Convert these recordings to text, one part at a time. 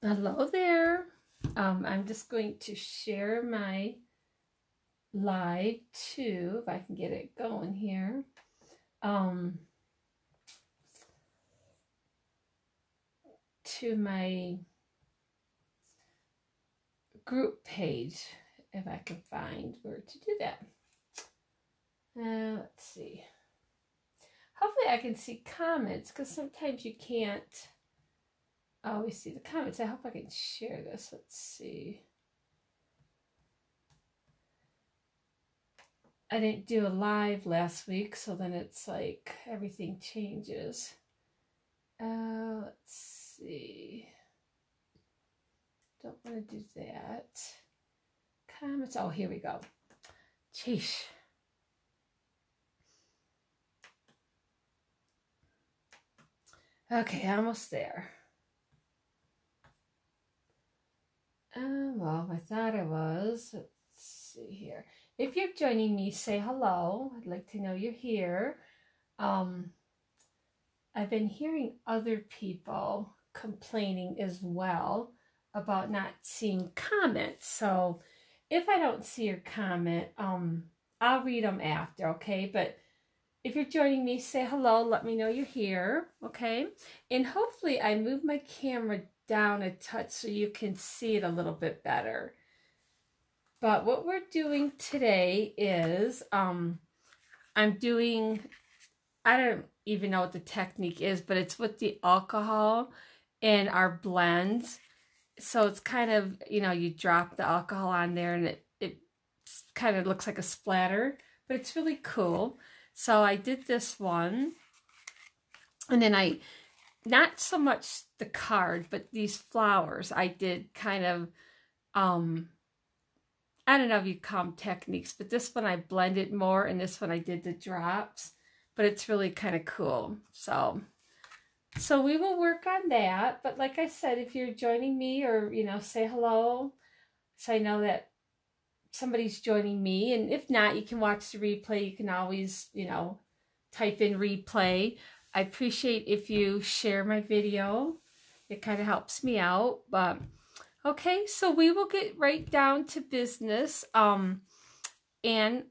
Hello there. I'm just going to share my live too, if I can get it going here. To my group page, if I can find where to do that. Let's see. Hopefully I can see comments, because sometimes you can't always see the comments. I hope I can share this. Let's see. I didn't do a live last week, so then it's like everything changes. Let's see. Don't want to do that. Comments. Oh, here we go. Sheesh. Okay, almost there. Well, I thought I was. Let's see here. If you're joining me, say hello. I'd like to know you're here. I've been hearing other people complaining as well about not seeing comments. So if I don't see your comment, I'll read them after, okay? But if you're joining me, say hello. Let me know you're here, okay? And hopefully I move my camera down a touch so you can see it a little bit better. But what we're doing today is I'm doing, I don't even know what the technique is, but it's with the alcohol in our blends. So it's kind of, you know, you drop the alcohol on there and it kind of looks like a splatter, but it's really cool. So I did this one, and then not so much the card, but these flowers, I did kind of, I don't know if you call them techniques, but this one I blended more, and this one I did the drops, but it's really kind of cool. So we will work on that. But like I said, if you're joining me, or, you know, say hello, so I know that somebody's joining me. And if not, you can watch the replay. You can always, you know, type in replay. I appreciate if you share my video. It kind of helps me out. But okay, so we will get right down to business. And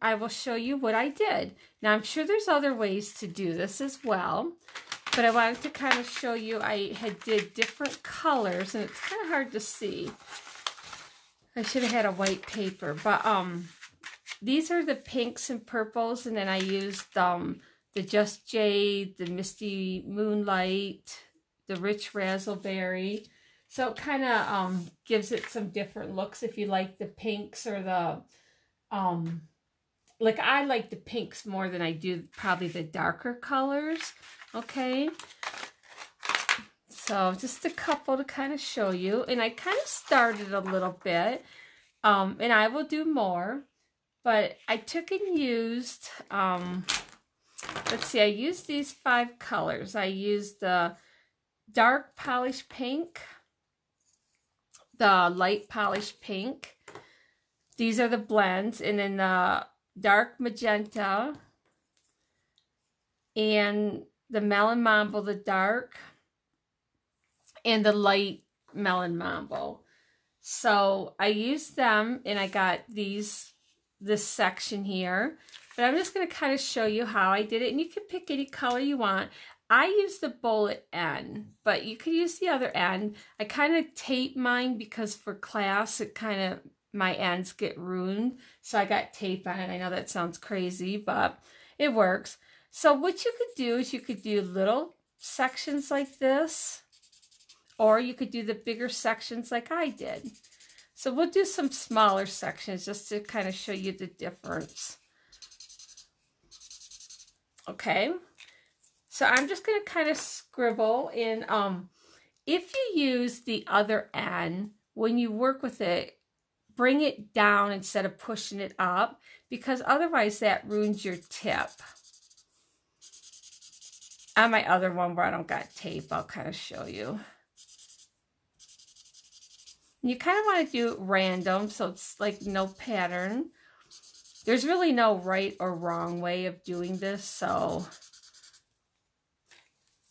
I will show you what I did. Now, I'm sure there's other ways to do this as well, but I wanted to kind of show you. I did different colors, and it's kind of hard to see. I should have had a white paper, but these are the pinks and purples, and then I used the Just Jade, the Misty Moonlight, the Rich Razzleberry. So it kind of gives it some different looks if you like the pinks or the, like I like the pinks more than I do probably the darker colors, okay? So just a couple to kind of show you. And I kind of started a little bit, and I will do more. But I took and used, let's see, I used these 5 colors. I used the dark polished pink, the light polished pink. These are the blends. And then the dark magenta and the melon mambo, the dark, and the light melon mambo. So I used them, and I got this section here. But I'm just going to kind of show you how I did it. And you can pick any color you want. I used the bullet end, but you could use the other end. I kind of tape mine because for class, it kind of, my ends get ruined. So I got tape on it. I know that sounds crazy, but it works. So what you could do is you could do little sections like this, or you could do the bigger sections like I did. So we'll do some smaller sections just to kind of show you the difference. Okay. So I'm just going to kind of scribble in. If you use the other end, when you work with it, bring it down instead of pushing it up, because otherwise that ruins your tip. On my other one where I don't got tape, I'll kind of show you. You kind of want to do it random, so it's like no pattern. There's really no right or wrong way of doing this, so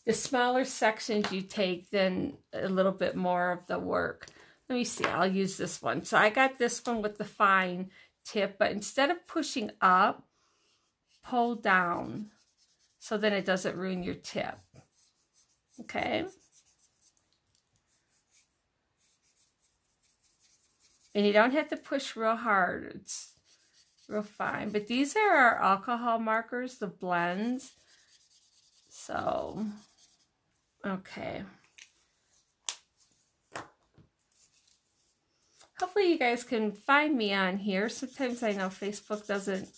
the smaller sections you take, then a little bit more of the work. Let me see, I'll use this one. So I got this one with the fine tip, but instead of pushing up, pull down, so then it doesn't ruin your tip. Okay. And you don't have to push real hard. It's real fine. But these are our alcohol markers, the blends. So, okay. Hopefully you guys can find me on here. Sometimes I know Facebook doesn't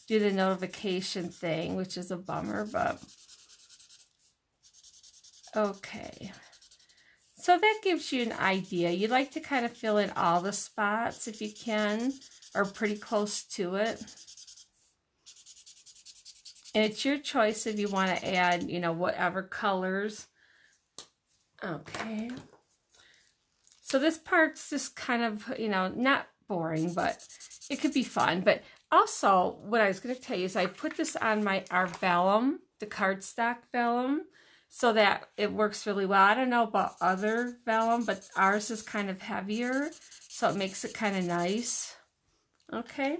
do the notification thing, which is a bummer, but okay. So that gives you an idea. You like to kind of fill in all the spots if you can, or pretty close to it. And it's your choice if you want to add, you know, whatever colors. Okay. So this part's just kind of, you know, not boring, but it could be fun. But also, what I was going to tell you is I put this on our vellum, the cardstock vellum, so that it works really well. I don't know about other vellum, but ours is kind of heavier, so it makes it kind of nice. Okay,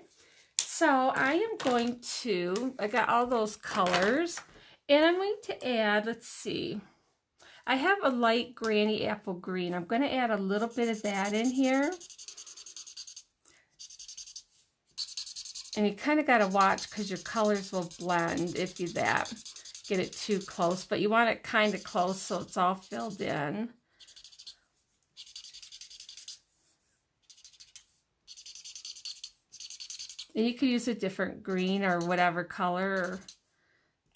so I am going to, I got all those colors, and I'm going to add, let's see, I have a light granny apple green. I'm going to add a little bit of that in here. And you kind of got to watch because your colors will blend if you get it too close. But you want it kind of close so it's all filled in. And you could use a different green or whatever color.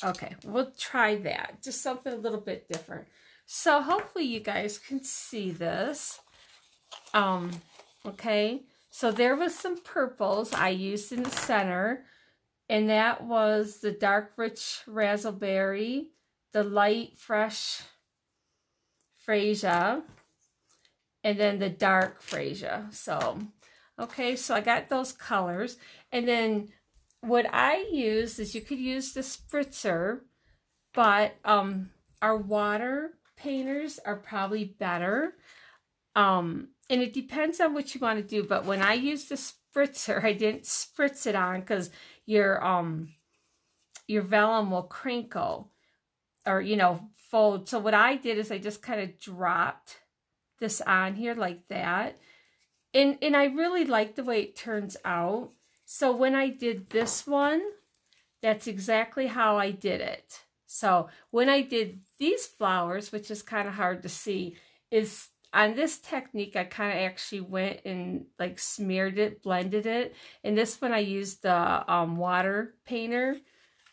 Okay, we'll try that. Just something a little bit different. So hopefully you guys can see this. Okay, so there was some purples I used in the center, and that was the dark rich raspberry, the light fresh freesia, and then the dark freesia. So, okay, so I got those colors, and then what I use is you could use the spritzer, but our water painters are probably better. And it depends on what you want to do. But when I used the spritzer, I didn't spritz it on because your vellum will crinkle or, you know, fold. So what I did is I just kind of dropped this on here like that. And I really like the way it turns out. So when I did this one, that's exactly how I did it. So when I did these flowers, which is kind of hard to see, is on this technique, I kind of actually went and like smeared it, blended it. And this one I used the water painter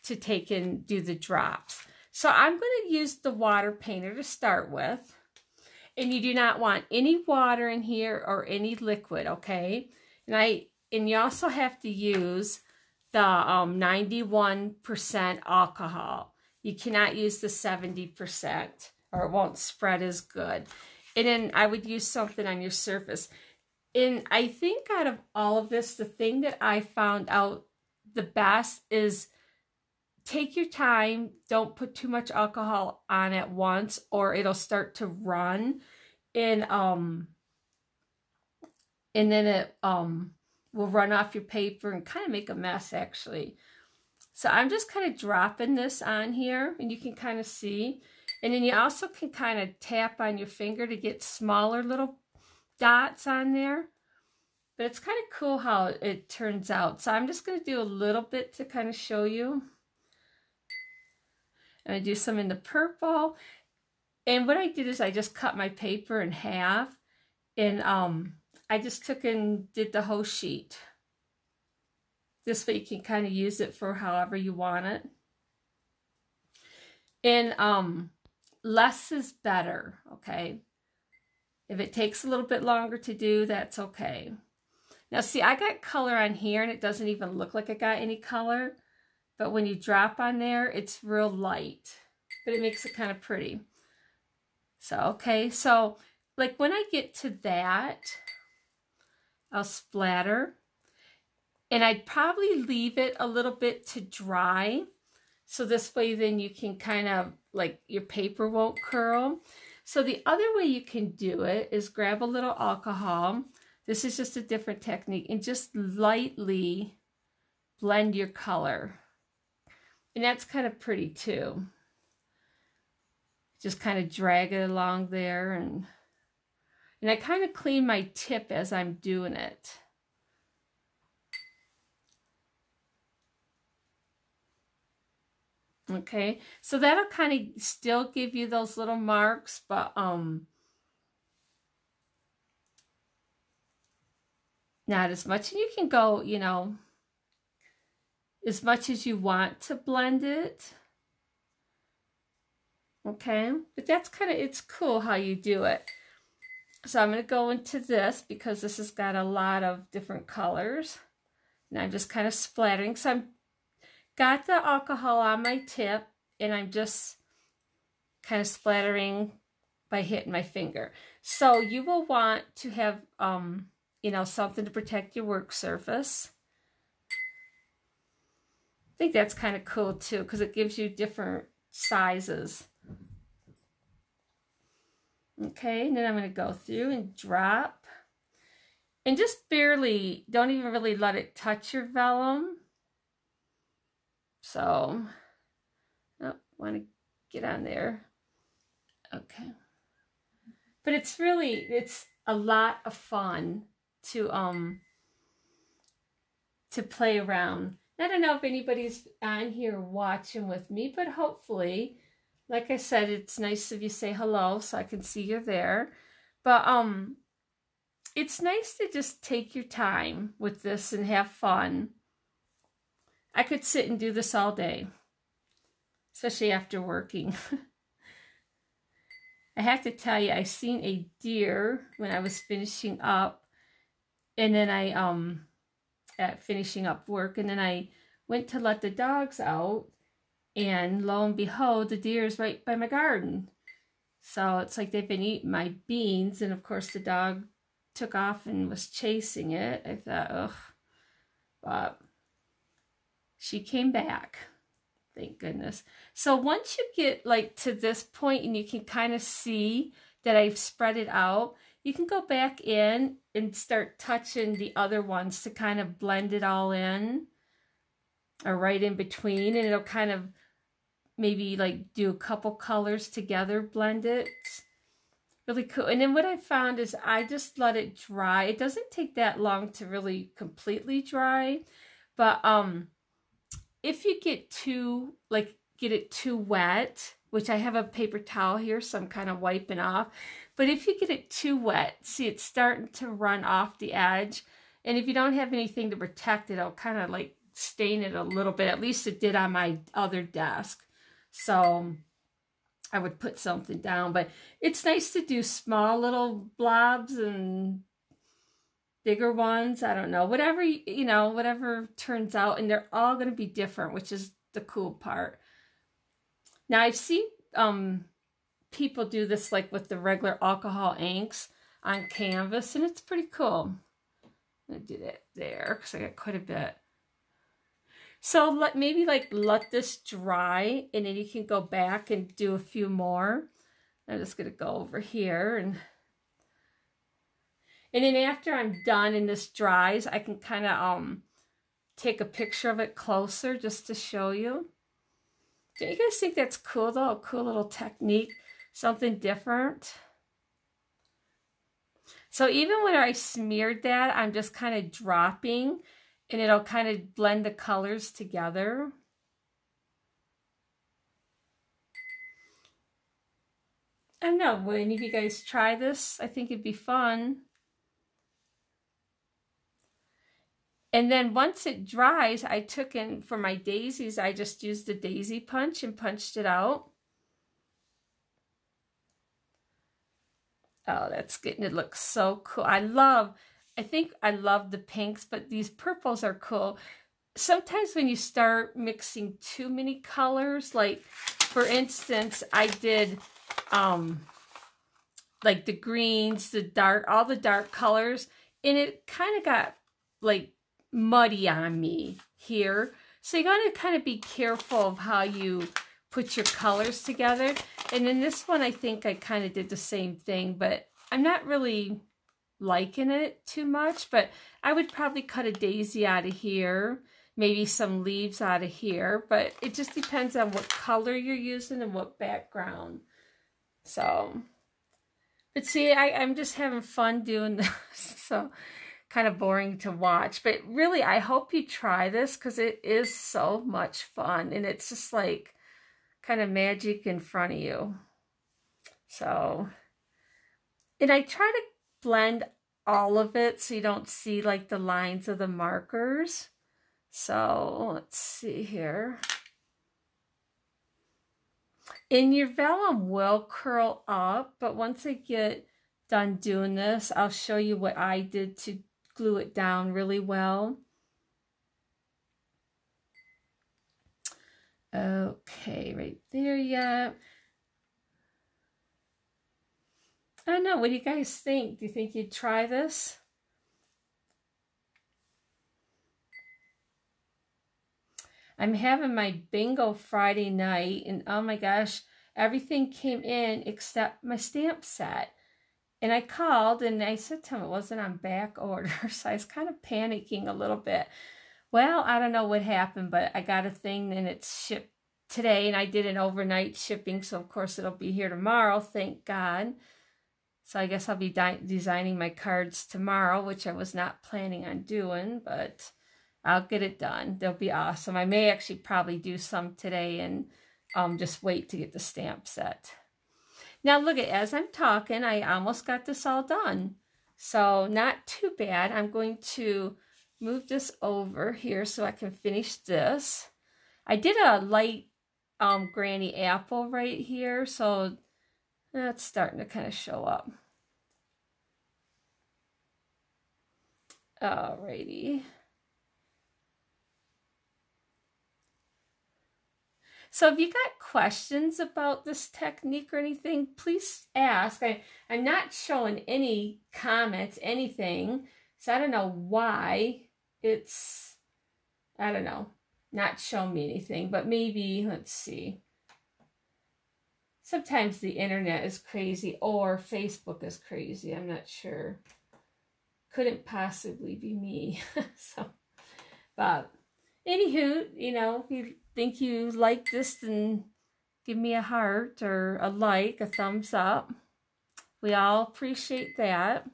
to take and do the drops. So I'm going to use the water painter to start with. And you do not want any water in here or any liquid, okay? And you also have to use the 91% alcohol. You cannot use the 70% or it won't spread as good. And then I would use something on your surface. And I think out of all of this, the thing that I found out the best is take your time. Don't put too much alcohol on at once or it'll start to run. And then it will run off your paper and kind of make a mess actually. So I'm just kind of dropping this on here and you can kind of see. And then you also can kind of tap on your finger to get smaller little dots on there. But it's kind of cool how it turns out. So I'm just going to do a little bit to kind of show you. And I do some in the purple. And what I did is I just cut my paper in half. And I just took and did the whole sheet. This way you can kind of use it for however you want it. And less is better, okay? If it takes a little bit longer to do, that's okay. Now see, I got color on here and it doesn't even look like I got any color. But when you drop on there, it's real light. But it makes it kind of pretty. So, okay, so like when I get to that, I'll splatter. And I'd probably leave it a little bit to dry So this way then you can kind of, like, your paper won't curl. So the other way you can do it is grab a little alcohol. This is just a different technique, and just lightly blend your color. And that's kind of pretty too. Just kind of drag it along there, and I kind of clean my tip as I'm doing it. Okay, so that'll kind of still give you those little marks, but not as much. And you can go, you know, as much as you want to blend it. Okay, but that's kind of, it's cool how you do it. So I'm going to go into this because this has got a lot of different colors. And I'm just kind of splattering. So I'm got the alcohol on my tip, and I'm just kind of splattering by hitting my finger. So you will want to have, you know, something to protect your work surface. I think that's kind of cool too, because it gives you different sizes. Okay, and then I'm going to go through and drop. And just barely, don't even really let it touch your vellum. So, oh, want to get on there. Okay. But it's really, it's a lot of fun to play around. I don't know if anybody's on here watching with me, but hopefully, like I said, it's nice if you say hello so I can see you're there. But it's nice to just take your time with this and have fun. I could sit and do this all day, especially after working. I have to tell you, I seen a deer when I was finishing up, and then I at finishing up work, and then I went to let the dogs out, and lo and behold, the deer is right by my garden. So it's like they've been eating my beans, and of course the dog took off and was chasing it. I thought, ugh, but she came back. Thank goodness. So once you get like to this point and you can kind of see that I've spread it out, you can go back in and start touching the other ones to kind of blend it all in, or right in between, and it'll kind of maybe like do a couple colors together, blend it. Really cool. And then what I found is I just let it dry. It doesn't take that long to really completely dry, but if you get it too wet, which I have a paper towel here, so I'm kind of wiping off, but if you get it too wet, see, it's starting to run off the edge, and if you don't have anything to protect it, it'll kind of like stain it a little bit. At least it did on my other desk, so I would put something down. But it's nice to do small little blobs and bigger ones. I don't know, whatever, you know, whatever turns out, and they're all going to be different, which is the cool part. Now I've seen people do this like with the regular alcohol inks on canvas, and it's pretty cool. I'm going to do that there because I got quite a bit. So maybe let this dry, and then you can go back and do a few more. I'm just going to go over here, and then after I'm done and this dries, I can kind of take a picture of it closer just to show you. Don't you guys think that's cool though? A cool little technique, something different. So even when I smeared that, I'm just kind of dropping, and it'll kind of blend the colors together. I don't know, would any of you guys try this? I think it'd be fun. And then once it dries, I took in, for my daisies, I just used the daisy punch and punched it out. Oh, that's getting it look so cool. I think I love the pinks, but these purples are cool. Sometimes when you start mixing too many colors, like for instance, I did like the greens, the dark, all the dark colors, and it kind of got like muddy on me here. So you got to kind of be careful of how you put your colors together. And in this one, I think I kind of did the same thing, but I'm not really liking it too much. But I would probably cut a daisy out of here, maybe some leaves out of here, but it just depends on what color you're using and what background. So, but see, I'm just having fun doing this, so kind of boring to watch. But really, I hope you try this because it is so much fun, and it's just like kind of magic in front of you. So, and I try to blend all of it so you don't see like the lines of the markers. So let's see here. And your vellum will curl up, but once I get done doing this, I'll show you what I did to glue it down really well. Okay, right there, yeah. I don't know, what do you guys think? Do you think you'd try this? I'm having my bingo Friday night, and oh my gosh, everything came in except my stamp set. And I called and I said to him it wasn't on back order, so I was kind of panicking a little bit. Well, I don't know what happened, but I got a thing and it's shipped today, and I did an overnight shipping, so of course it'll be here tomorrow, thank God. So I guess I'll be designing my cards tomorrow, which I was not planning on doing, but I'll get it done. They'll be awesome. I may actually probably do some today and just wait to get the stamp set. Now look at, as I'm talking, I almost got this all done. So not too bad. I'm going to move this over here so I can finish this. I did a light granny apple right here, so that's starting to kind of show up. Alrighty. So if you got questions about this technique or anything, please ask. I'm not showing any comments, anything. So I don't know why it's, I don't know, not showing me anything. But maybe, let's see. Sometimes the internet is crazy or Facebook is crazy. I'm not sure. Couldn't possibly be me. So, but anywho, you know, if you think you like this, then give me a heart or a like, a thumbs up. We all appreciate that.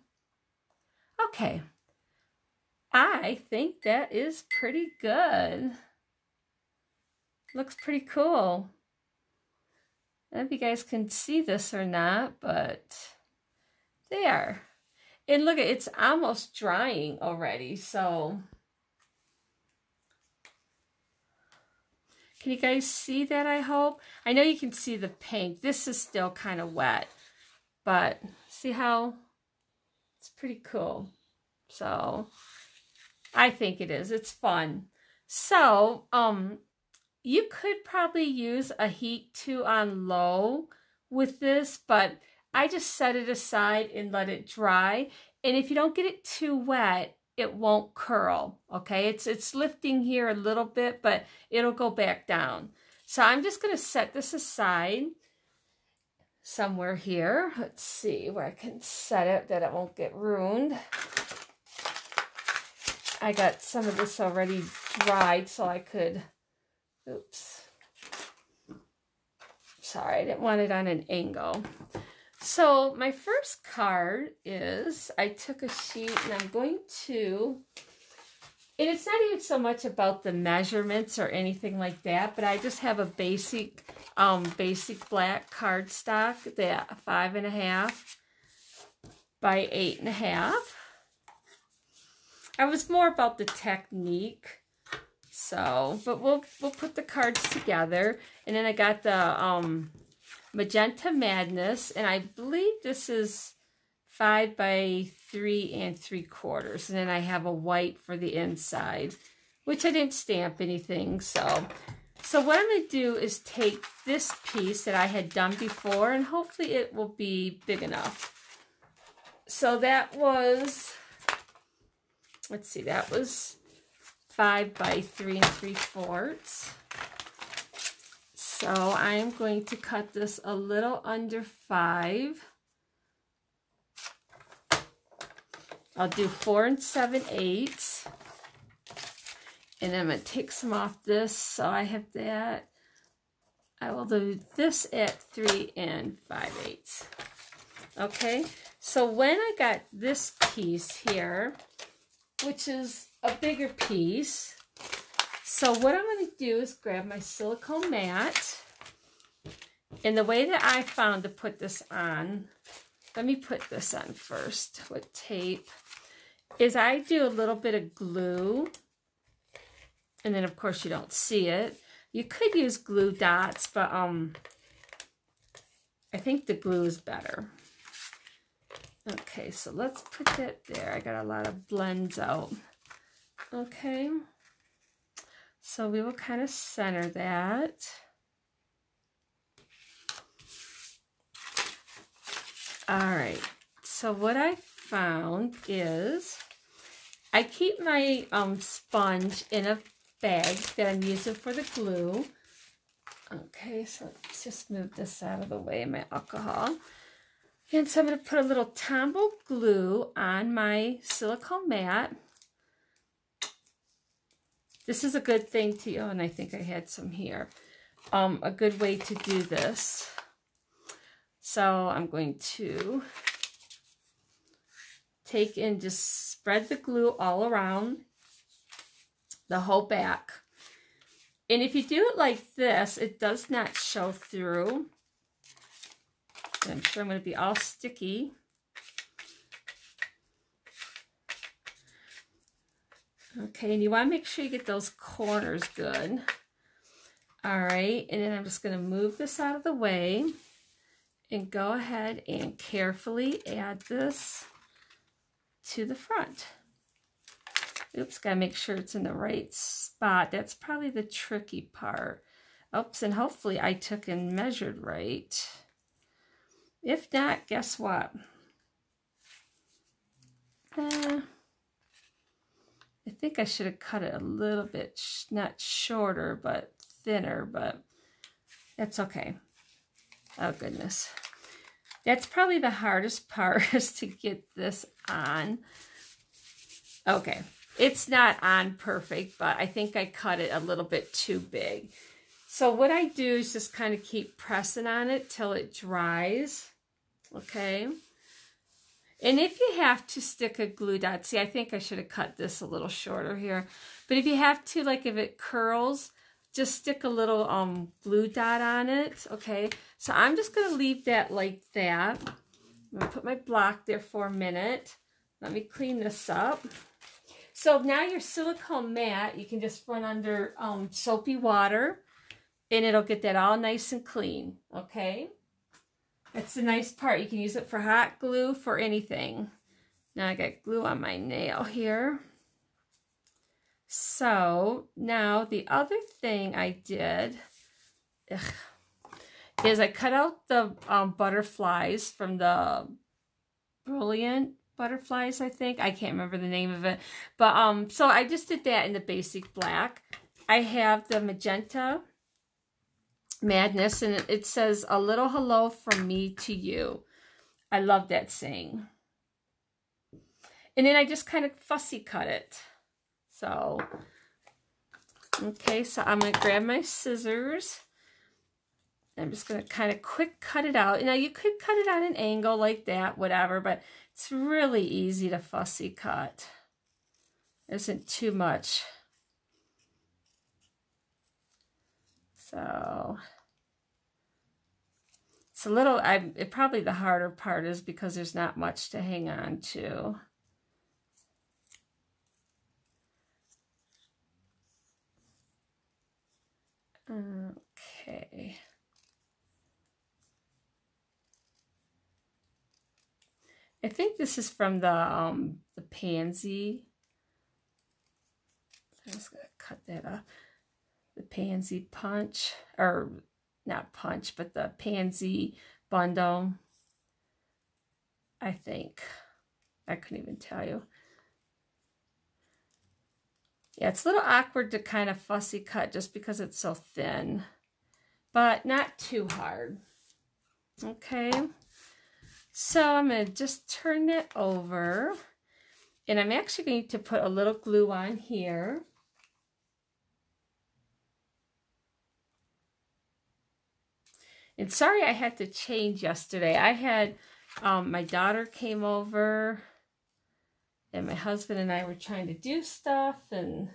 Okay. I think that is pretty good. Looks pretty cool. I don't know if you guys can see this or not, but there. And look, it's almost drying already, so can you guys see that, I hope? I know you can see the pink. This is still kind of wet, but see how it's pretty cool. So I think it is. It's fun. So you could probably use a heat 2 on low with this, but I just set it aside and let it dry. And if you don't get it too wet, it won't curl, okay? It's lifting here a little bit, but it'll go back down. So I'm just going to set this aside somewhere here. Let's see where I can set it that it won't get ruined. I got some of this already dried so I could, oops. Sorry, I didn't want it on an angle. So my first card is, I took a sheet and I'm going to, and it's not even so much about the measurements or anything like that, but I just have a basic black cardstock, that 5.5 by 8.5. I was more about the technique, so, but we'll put the cards together, and then I got the Magenta Madness, and I believe this is 5 by 3 3/4, and then I have a white for the inside, which I didn't stamp anything. So what I'm going to do is take this piece that I had done before, and hopefully it will be big enough. So that was, let's see, that was 5 by 3 3/4. So I'm going to cut this a little under 5. I'll do 4 7/8. And I'm going to take some off this, so I have that. I will do this at 3 5/8. Okay, so when I got this piece here, which is a bigger piece, so what I'm going to do is grab my silicone mat. And the way that I found to put this on, let me put this on first with tape, is I do a little bit of glue. And then, of course, you don't see it. You could use glue dots, but I think the glue is better. Okay, so let's put that there. I got a lot of blends out. Okay. So we will kind of center that. All right. So what I found is I keep my sponge in a bag that I'm using for the glue. Okay, so let's just move this out of the way, my alcohol. And so I'm going to put a little Tombow glue on my silicone mat. This is a good thing to, oh, and I think I had some here. A good way to do this. So I'm going to take and just spread the glue all around the whole back. And if you do it like this, it does not show through. And I'm sure I'm going to be all sticky. Okay, and you want to make sure you get those corners good. All right, and then I'm just going to move this out of the way and go ahead and carefully add this to the front. Oops, gotta make sure it's in the right spot. That's probably the tricky part. Oops, and hopefully I took and measured right. If not, guess what? I think I should have cut it a little bit, not shorter, but thinner, but that's okay. Oh, goodness. That's probably the hardest part, is to get this on. Okay. It's not on perfect, but I think I cut it a little bit too big. So what I do is just kind of keep pressing on it till it dries. Okay. And if you have to stick a glue dot, see, I think I should have cut this a little shorter here. But if you have to, like if it curls, just stick a little glue dot on it. Okay. So I'm just going to leave that like that. I'm going to put my block there for a minute. Let me clean this up. So now your silicone mat, you can just run under soapy water and it'll get that all nice and clean, okay? That's the nice part. You can use it for hot glue, for anything. Now I got glue on my nail here. So now the other thing I did is I cut out the butterflies from the Brilliant Butterflies, I think. I can't remember the name of it. But so I just did that in the basic black. I have the Magenta Madness, and it says, "A little hello from me to you." I love that saying. And then I just kind of fussy cut it. So, okay, so I'm going to grab my scissors. I'm just going to kind of quick cut it out. Now, you could cut it at an angle like that, whatever, but it's really easy to fussy cut. There isn't too much. So, it's a little, probably the harder part is because there's not much to hang on to. Okay. I think this is from the Pansy. I'm just gonna cut that off. The Pansy Punch, or not Punch, but the Pansy bundle. I think. I couldn't even tell you. Yeah, it's a little awkward to kind of fussy cut just because it's so thin, but not too hard. Okay, so I'm going to just turn it over, and I'm actually going to put a little glue on here. And sorry I had to change yesterday. I had, my daughter came over, and my husband and I were trying to do stuff, and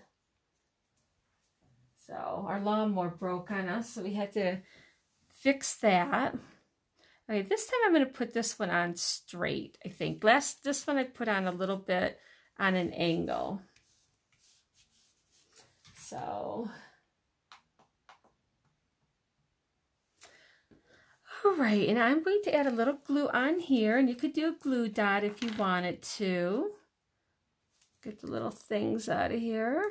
so our lawnmower broke on us, so we had to fix that. Okay, this time I'm going to put this one on straight, I think. This one I put on a little bit on an angle. So, all right, and I'm going to add a little glue on here, and you could do a glue dot if you wanted to. Get the little things out of here.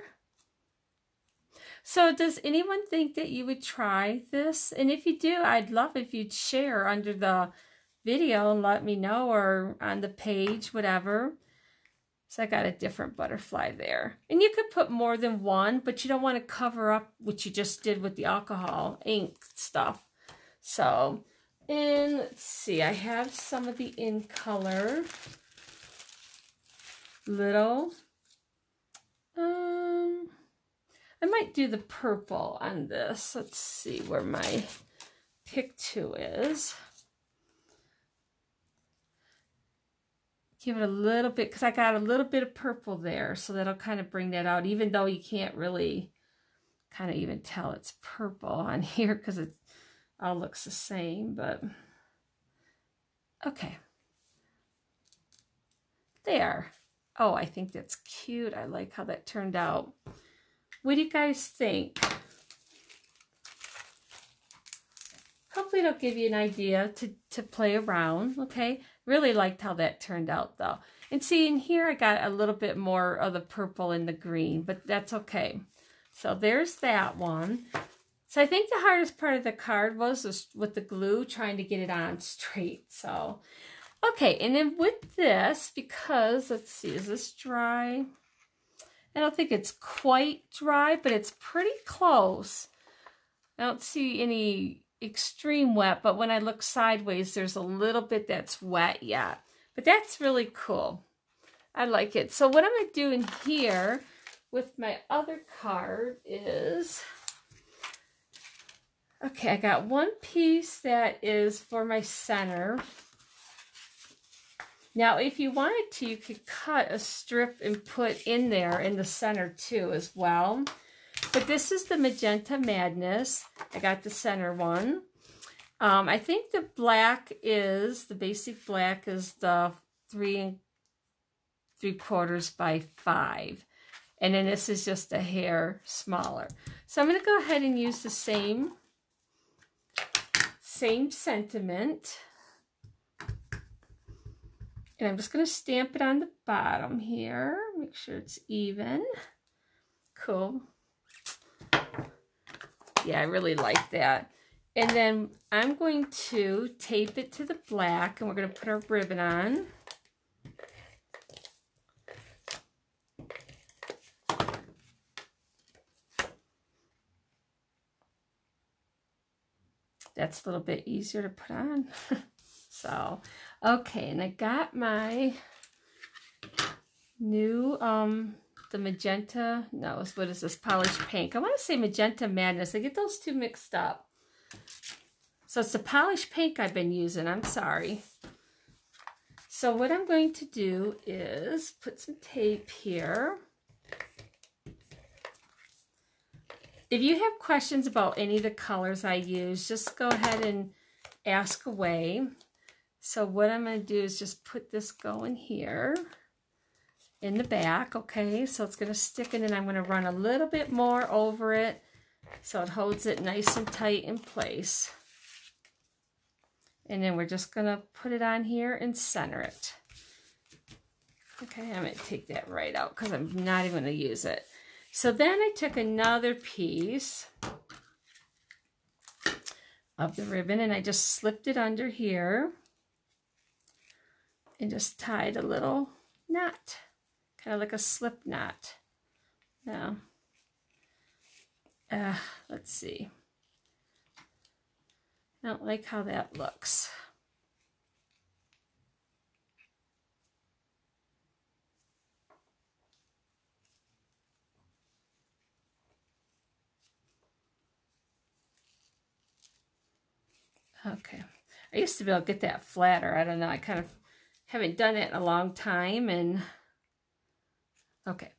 So does anyone think that you would try this? And if you do, I'd love if you'd share under the video and let me know, or on the page, whatever. So I got a different butterfly there. And you could put more than one, but you don't want to cover up what you just did with the alcohol ink stuff. So, and let's see, I have some of the in color. Little. I might do the purple on this. Let's see where my pick 2 is. Give it a little bit, because I got a little bit of purple there, so that'll kind of bring that out, even though you can't really kind of even tell it's purple on here because it all looks the same, but okay. There. Oh, I think that's cute. I like how that turned out. What do you guys think? Hopefully it'll give you an idea to play around, okay? Really liked how that turned out, though. And see, in here I got a little bit more of the purple and the green, but that's okay. So there's that one. So I think the hardest part of the card was with the glue, trying to get it on straight. So, okay, and then with this, because, let's see, is this dry? I don't think it's quite dry, but it's pretty close. I don't see any extreme wet, but when I look sideways, there's a little bit that's wet yet. But that's really cool. I like it. So what I'm going to do in here with my other card is, okay, I got one piece that is for my center. Now, if you wanted to, you could cut a strip and put in there in the center too as well. But this is the Magenta Madness. I got the center one. I think the black is, the basic black is the 3 3/4 by 5. And then this is just a hair smaller. So I'm going to go ahead and use the same sentiment. And I'm just going to stamp it on the bottom here. Make sure it's even. Cool. Yeah, I really like that. And then I'm going to tape it to the black, and we're going to put our ribbon on. That's a little bit easier to put on. So, okay, and I got my new, the Magenta, no, what is this, Polished Pink. I want to say Magenta Madness. I get those two mixed up. So it's the Polished Pink I've been using. I'm sorry. So what I'm going to do is put some tape here. If you have questions about any of the colors I use, just go ahead and ask away. So what I'm going to do is just put this going here in the back, okay? So it's going to stick, and then I'm going to run a little bit more over it so it holds it nice and tight in place. And then we're just going to put it on here and center it. Okay, I'm going to take that right out because I'm not even going to use it. So then I took another piece of the ribbon and I just slipped it under here and just tied a little knot, kind of like a slip knot. Now, let's see. I don't like how that looks. Okay. I used to be able to get that flatter. I don't know. I kind of haven't done it in a long time. And okay.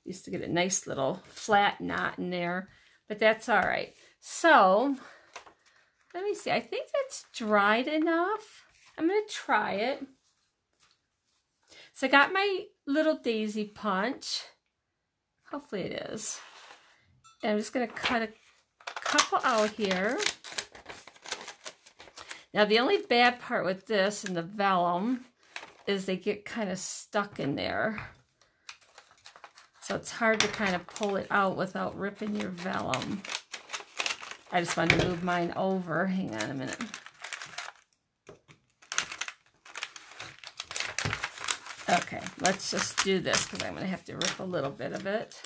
Used to get a nice little flat knot in there. But that's all right. So, let me see. I think that's dried enough. I'm going to try it. So I got my little daisy punch. Hopefully it is. And I'm just going to cut a couple out here. Now the only bad part with this and the vellum is they get kind of stuck in there. So it's hard to kind of pull it out without ripping your vellum. I just wanted to move mine over. Hang on a minute. Okay, let's just do this because I'm going to have to rip a little bit of it.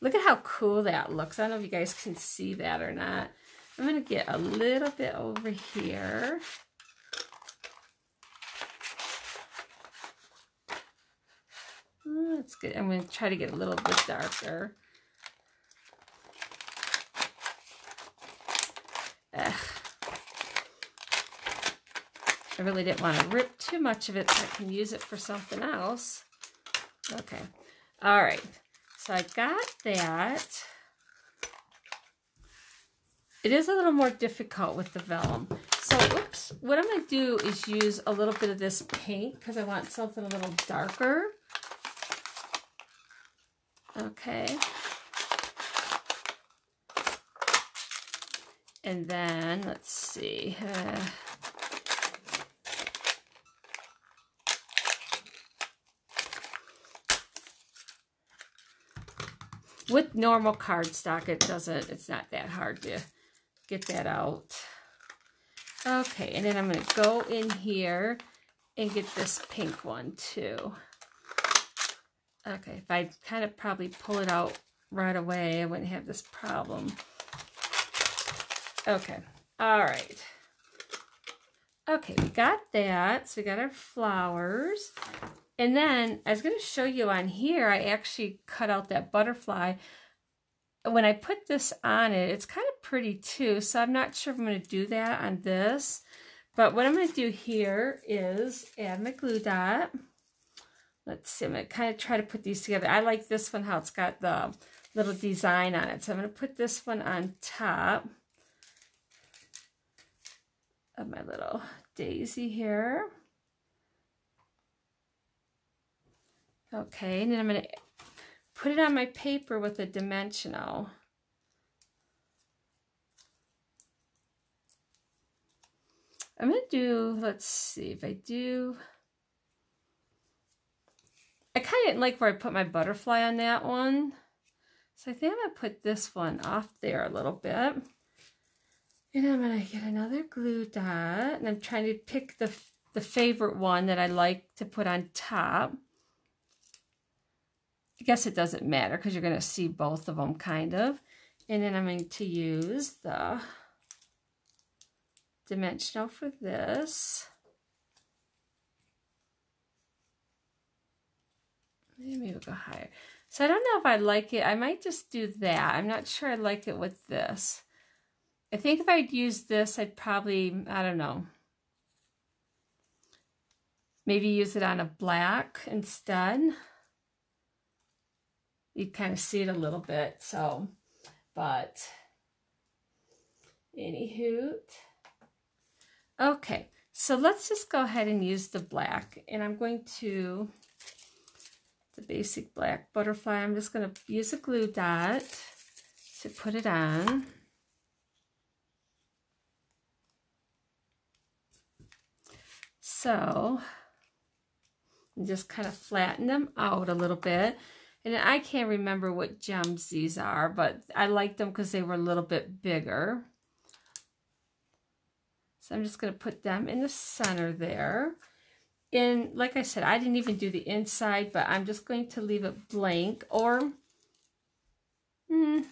Look at how cool that looks. I don't know if you guys can see that or not. I'm going to get a little bit over here. Oh, that's good. I'm going to try to get a little bit darker. I really didn't want to rip too much of it so I can use it for something else. Okay. All right. So I got that. It is a little more difficult with the vellum. So, oops, what I'm going to do is use a little bit of this pink because I want something a little darker. Okay. And then, let's see. With normal cardstock, it's not that hard to get that out. Okay, and then I'm going to go in here and get this pink one too. Okay, if I kind of probably pull it out right away, I wouldn't have this problem. Okay, all right. Okay, we got that. So we got our flowers. And then I was going to show you on here, I actually cut out that butterfly. When I put this on it, it's kind of pretty too. So I'm not sure if I'm going to do that on this. But what I'm going to do here is add my glue dot. Let's see, I'm going to kind of try to put these together. I like this one, how it's got the little design on it. So I'm going to put this one on top of my little daisy here. Okay, and then I'm going to put it on my paper with a dimensional. I'm going to do, let's see if I do. I kind of didn't like where I put my butterfly on that one. So I think I'm going to put this one off there a little bit. And I'm going to get another glue dot. And I'm trying to pick the favorite one that I like to put on top. I guess it doesn't matter because you're going to see both of them kind of. And then I'm going to use the dimensional for this. Maybe we'll go higher. So I don't know if I like it. I might just do that. I'm not sure I like it with this. I think if I'd use this, I'd probably, I don't know, maybe use it on a black instead. You kind of see it a little bit, so, but anywho. Okay, so let's just go ahead and use the black, and I'm going to, the basic black butterfly, I'm just going to use a glue dot to put it on. So, and just kind of flatten them out a little bit. And I can't remember what gems these are, but I liked them because they were a little bit bigger. So I'm just going to put them in the center there. And like I said, I didn't even do the inside, but I'm just going to leave it blank. Or, I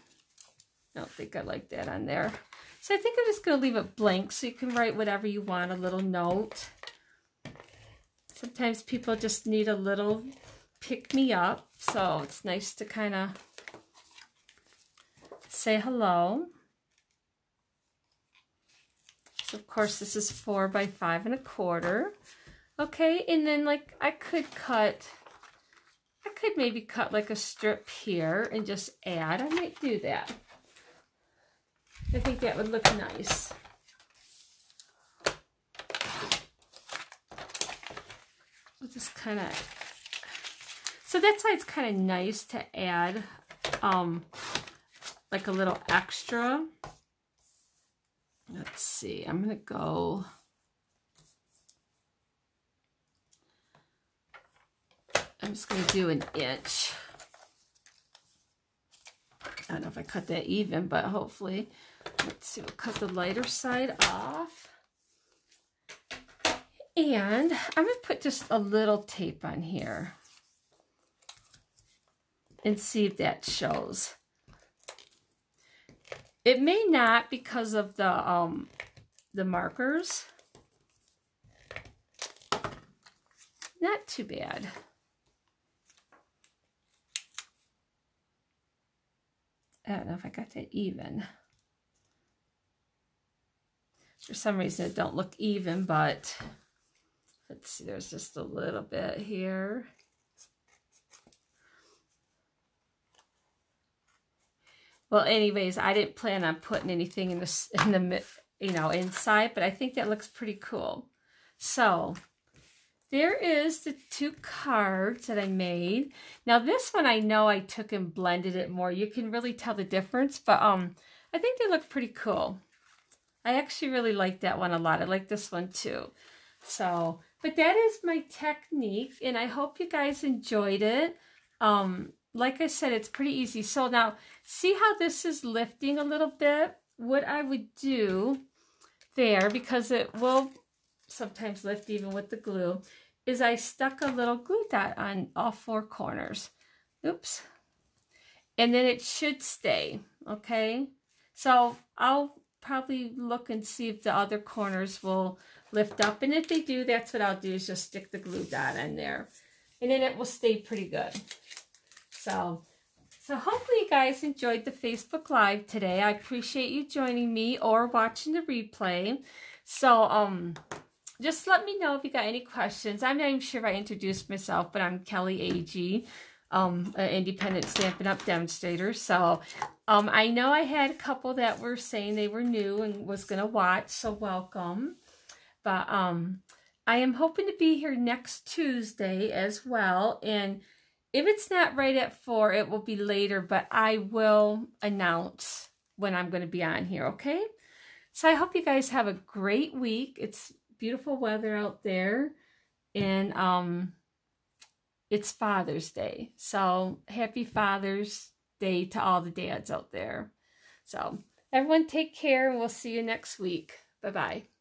don't think I like that on there. So I think I'm just going to leave it blank so you can write whatever you want, a little note. Sometimes people just need a little pick-me-up, so it's nice to kind of say hello. So of course this is 4 by 5 1/4. Okay, and then like I could maybe cut like a strip here and just add. I might do that. I think that would look nice. We'll just kind of, so that's why it's kind of nice to add like a little extra. Let's see, I'm gonna go, I'm just gonna do 1 inch. I don't know if I cut that even, but hopefully, let's see, we'll cut the lighter side off. And I'm going to put just a little tape on here and see if that shows. It may not because of the markers. Not too bad. I don't know if I got that even. For some reason it don't look even, but let's see, there's just a little bit here. Well, anyways, I didn't plan on putting anything in the you know, inside, but I think that looks pretty cool. So there is the 2 cards that I made. Now this one I know I took and blended it more. You can really tell the difference, but I think they look pretty cool. I actually really like that one a lot. I like this one too. So, but that is my technique, and I hope you guys enjoyed it. Like I said, it's pretty easy. So now, see how this is lifting a little bit? What I would do there, because it will sometimes lift even with the glue, is I stuck a little glue dot on all 4 corners. Oops. And then it should stay, okay? So I'll probably look and see if the other corners will lift up. And if they do, that's what I'll do, is just stick the glue dot in there. And then it will stay pretty good. So hopefully you guys enjoyed the Facebook Live today. I appreciate you joining me or watching the replay. So just let me know if you got any questions. I'm not even sure if I introduced myself, but I'm Kelly Agee, an independent Stampin' Up! Demonstrator. So I know I had a couple that were saying they were new and was going to watch, so welcome. But I am hoping to be here next Tuesday as well, and if it's not right at 4, it will be later, but I will announce when I'm going to be on here, okay? So I hope you guys have a great week. It's beautiful weather out there, and it's Father's Day. So happy Father's Day to all the dads out there. So everyone take care, and we'll see you next week. Bye-bye.